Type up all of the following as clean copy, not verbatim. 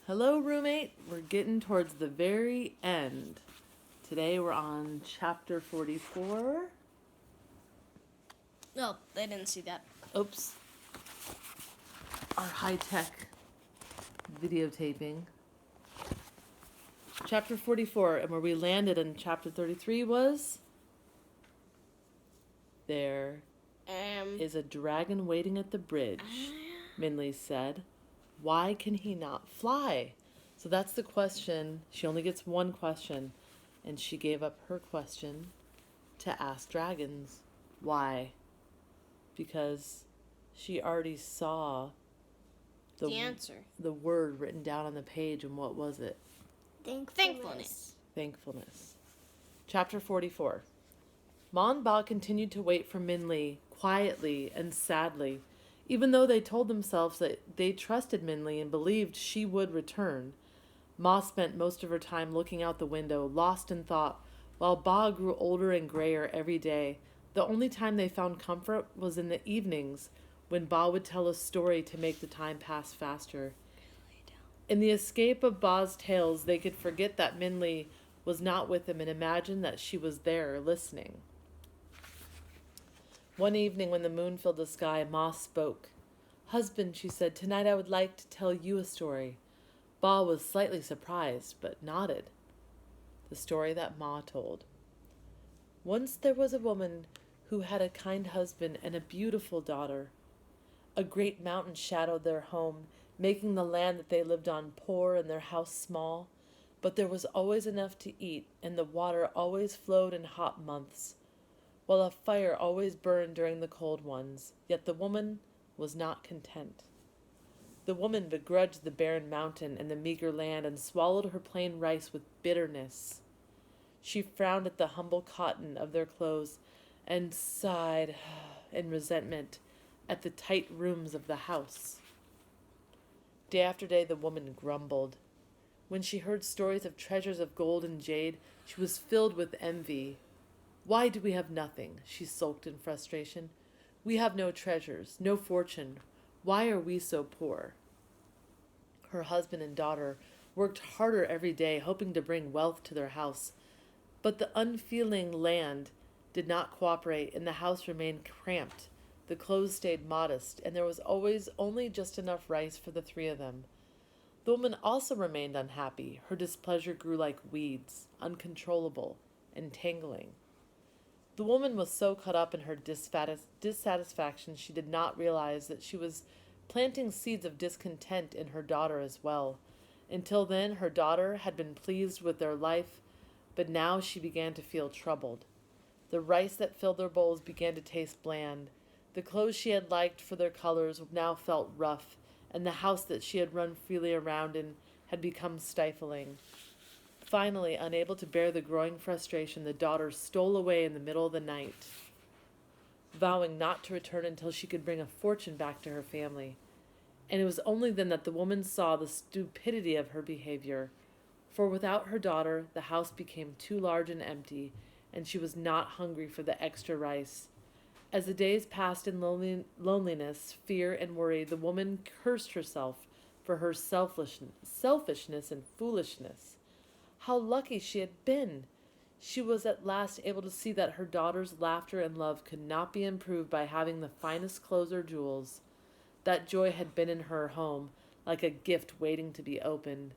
Hello, roommate. We're getting towards the very end. Today we're on chapter 44. No, they didn't see that. Oops. Our high-tech videotaping. Chapter 44, and where we landed in chapter 33 was... There is a dragon waiting at the bridge, Minley said. Why can he not fly? So that's the question. She only gets one question, and she gave up her question to ask dragons. Why? Because she already saw the answer. The word written down on the page, and what was it? Thankfulness. Chapter 44. Ma and Ba continued to wait for Minli, quietly and sadly. Even though they told themselves that they trusted Minli and believed she would return, Ma spent most of her time looking out the window, lost in thought, while Ba grew older and grayer every day. The only time they found comfort was in the evenings, when Ba would tell a story to make the time pass faster. In the escape of Ba's tales, they could forget that Minli was not with them and imagine that she was there, listening. One evening when the moon filled the sky, Ma spoke. Husband, she said, tonight I would like to tell you a story. Ba was slightly surprised, but nodded. The story that Ma told. Once there was a woman who had a kind husband and a beautiful daughter. A great mountain shadowed their home, making the land that they lived on poor and their house small, but there was always enough to eat, and the water always flowed in hot months, while a fire always burned during the cold ones. Yet the woman was not content. The woman begrudged the barren mountain and the meager land and swallowed her plain rice with bitterness. She frowned at the humble cotton of their clothes and sighed in resentment at the tight rooms of the house. Day after day the woman grumbled. When she heard stories of treasures of gold and jade, she was filled with envy. Why do we have nothing? She sulked in frustration. We have no treasures, no fortune. Why are we so poor? Her husband and daughter worked harder every day, hoping to bring wealth to their house. But the unfeeling land did not cooperate, and the house remained cramped. The clothes stayed modest, and there was always only just enough rice for the three of them. The woman also remained unhappy. Her displeasure grew like weeds, uncontrollable, entangling. The woman was so caught up in her dissatisfaction she did not realize that she was planting seeds of discontent in her daughter as well. Until then, her daughter had been pleased with their life, but now she began to feel troubled. The rice that filled their bowls began to taste bland. The clothes she had liked for their colors now felt rough, and the house that she had run freely around in had become stifling. Finally, unable to bear the growing frustration, the daughter stole away in the middle of the night, vowing not to return until she could bring a fortune back to her family. And it was only then that the woman saw the stupidity of her behavior. For without her daughter, the house became too large and empty, and she was not hungry for the extra rice. As the days passed in loneliness, fear, and worry, the woman cursed herself for her selfishness and foolishness. How lucky she had been! She was at last able to see that her daughter's laughter and love could not be improved by having the finest clothes or jewels. That joy had been in her home, like a gift waiting to be opened.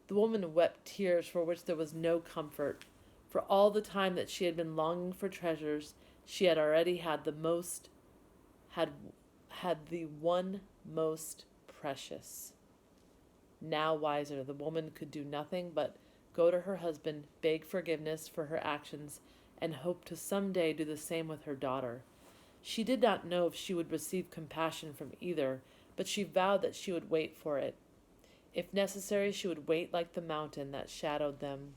The woman wept tears for which there was no comfort. For all the time that she had been longing for treasures, she had already had the one most precious. Now wiser, the woman could do nothing but go to her husband, beg forgiveness for her actions, and hope to some day do the same with her daughter. She did not know if she would receive compassion from either, but she vowed that she would wait for it. If necessary, she would wait like the mountain that shadowed them.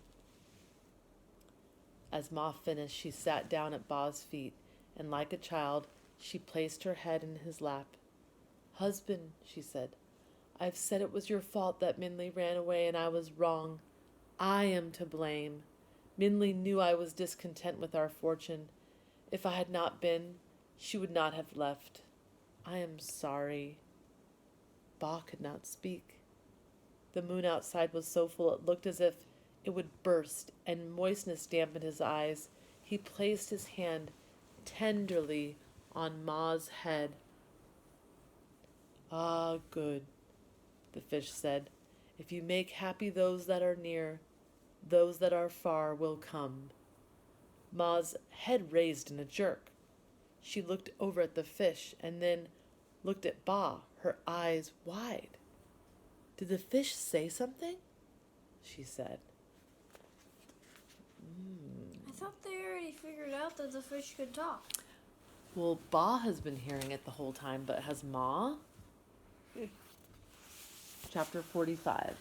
As Ma finished, she sat down at Ba's feet, and like a child, she placed her head in his lap. Husband, she said, I've said it was your fault that Minli ran away, and I was wrong. I am to blame. Minli knew I was discontent with our fortune. If I had not been, she would not have left. I am sorry. Ba could not speak. The moon outside was so full it looked as if it would burst, and moistness dampened his eyes. He placed his hand tenderly on Ma's head. "Ah, good," the fish said. "If you make happy those that are near, those that are far will come." Ma's head raised in a jerk. She looked over at the fish and then looked at Ba, her eyes wide. "Did the fish say something?" she said. I thought they already figured out that the fish could talk. Well, Ba has been hearing it the whole time, but has Ma? Chapter 45.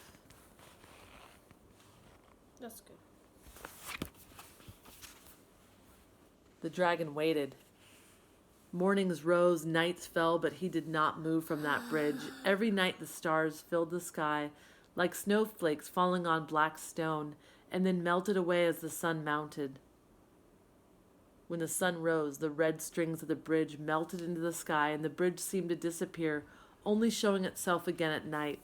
That's good. The dragon waited. Mornings rose, nights fell, but he did not move from that bridge. Every night the stars filled the sky like snowflakes falling on black stone, and then melted away as the sun mounted. When the sun rose, the red strings of the bridge melted into the sky, and the bridge seemed to disappear, only showing itself again at night.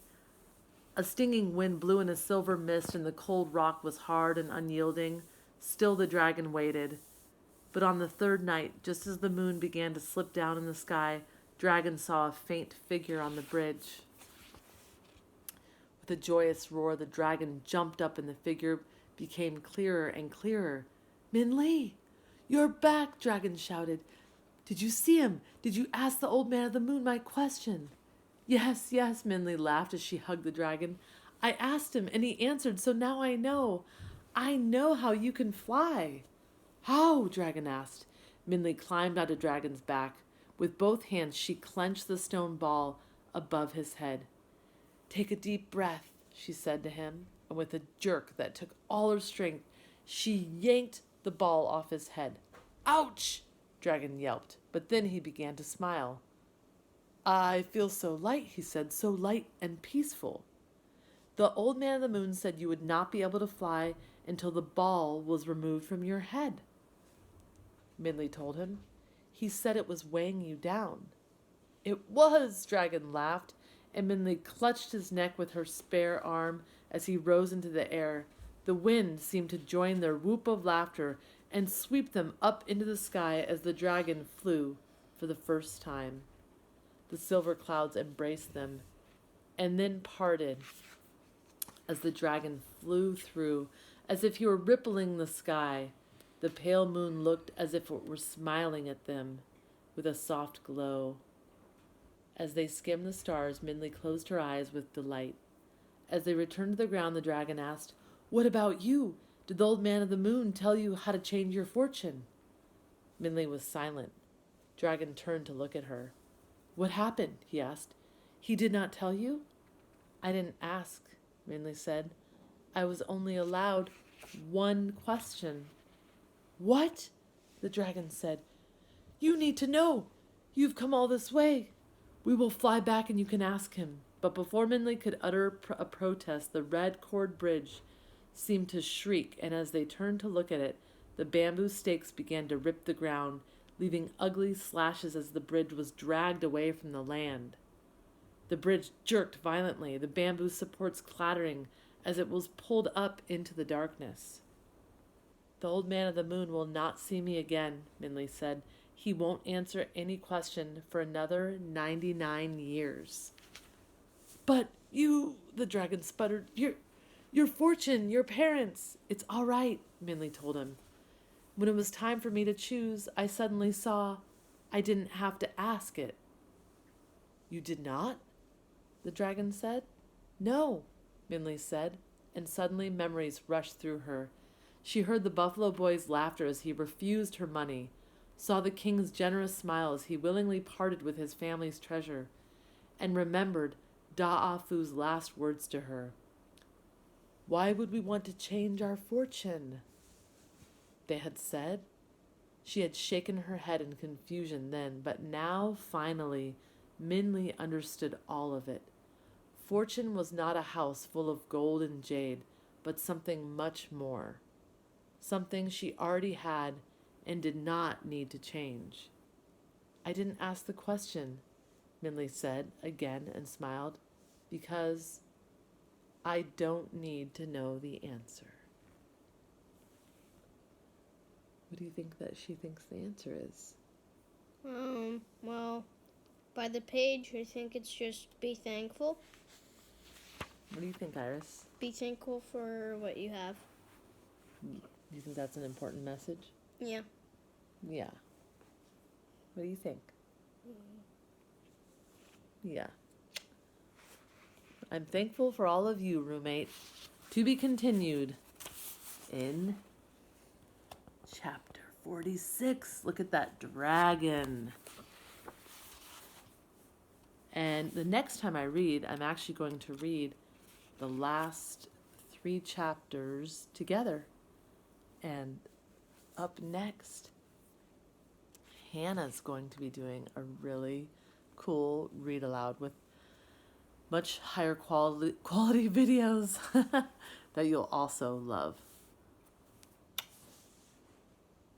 A stinging wind blew in a silver mist, and the cold rock was hard and unyielding. Still the dragon waited. But on the third night, just as the moon began to slip down in the sky, Dragon saw a faint figure on the bridge. With a joyous roar, the dragon jumped up and the figure became clearer and clearer. "Min Li, you're back!" Dragon shouted. "Did you see him? Did you ask the old man of the moon my question?" Yes, yes, Min Li laughed as she hugged the dragon. "I asked him and he answered, so now I know. I know how you can fly." "How?" Dragon asked. Min Li climbed onto Dragon's back. With both hands she clenched the stone ball above his head. "Take a deep breath," she said to him, and with a jerk that took all her strength, she yanked the ball off his head. "Ouch!" Dragon yelped, but then he began to smile. "I feel so light," he said, "so light and peaceful." "The old man of the moon said you would not be able to fly until the ball was removed from your head," Min Li told him. "He said it was weighing you down." "It was!" Dragon laughed, and Min Li clutched his neck with her spare arm as he rose into the air. The wind seemed to join their whoop of laughter and sweep them up into the sky as the dragon flew for the first time. The silver clouds embraced them and then parted as the dragon flew through, as if he were rippling the sky. The pale moon looked as if it were smiling at them with a soft glow. As they skimmed the stars, Min Li closed her eyes with delight. As they returned to the ground, the dragon asked, "What about you? Did the old man of the moon tell you how to change your fortune?" Min Li was silent. Dragon turned to look at her. "What happened?" he asked. "He did not tell you?" "I didn't ask," Min Li said. "I was only allowed one question." "What?" the dragon said. "You need to know. You've come all this way. We will fly back and you can ask him." But before Min Li could utter a protest, the red cord bridge seemed to shriek, and as they turned to look at it, the bamboo stakes began to rip the ground, leaving ugly slashes as the bridge was dragged away from the land. The bridge jerked violently, the bamboo supports clattering as it was pulled up into the darkness. "The old man of the moon will not see me again," Min Li said. "He won't answer any question for another 99 years. "But you," the dragon sputtered, your fortune, your parents." "It's all right," Min Li told him. "When it was time for me to choose, I suddenly saw I didn't have to ask it." "You did not?" the dragon said. "No," Min Li said, and suddenly memories rushed through her. She heard the buffalo boy's laughter as he refused her money, saw the king's generous smile as he willingly parted with his family's treasure, and remembered Da'afu's last words to her. "Why would we want to change our fortune?" they had said. She had shaken her head in confusion then, but now, finally, Min Li understood all of it. Fortune was not a house full of gold and jade, but something much more. Something she already had and did not need to change. "I didn't ask the question," Min Li said again and smiled, "because I don't need to know the answer. What do you think that she thinks the answer is? Well, by the page, I think it's just be thankful. What do you think, Iris? Be thankful for what you have. Do you think that's an important message? Yeah. Yeah. What do you think? Yeah. I'm thankful for all of you, roommate. To be continued in chapter 46. Look at that dragon. And the next time I read, I'm actually going to read the last 3 chapters together. And up next, Hannah's going to be doing a really cool read aloud with much higher quality videos that you'll also love.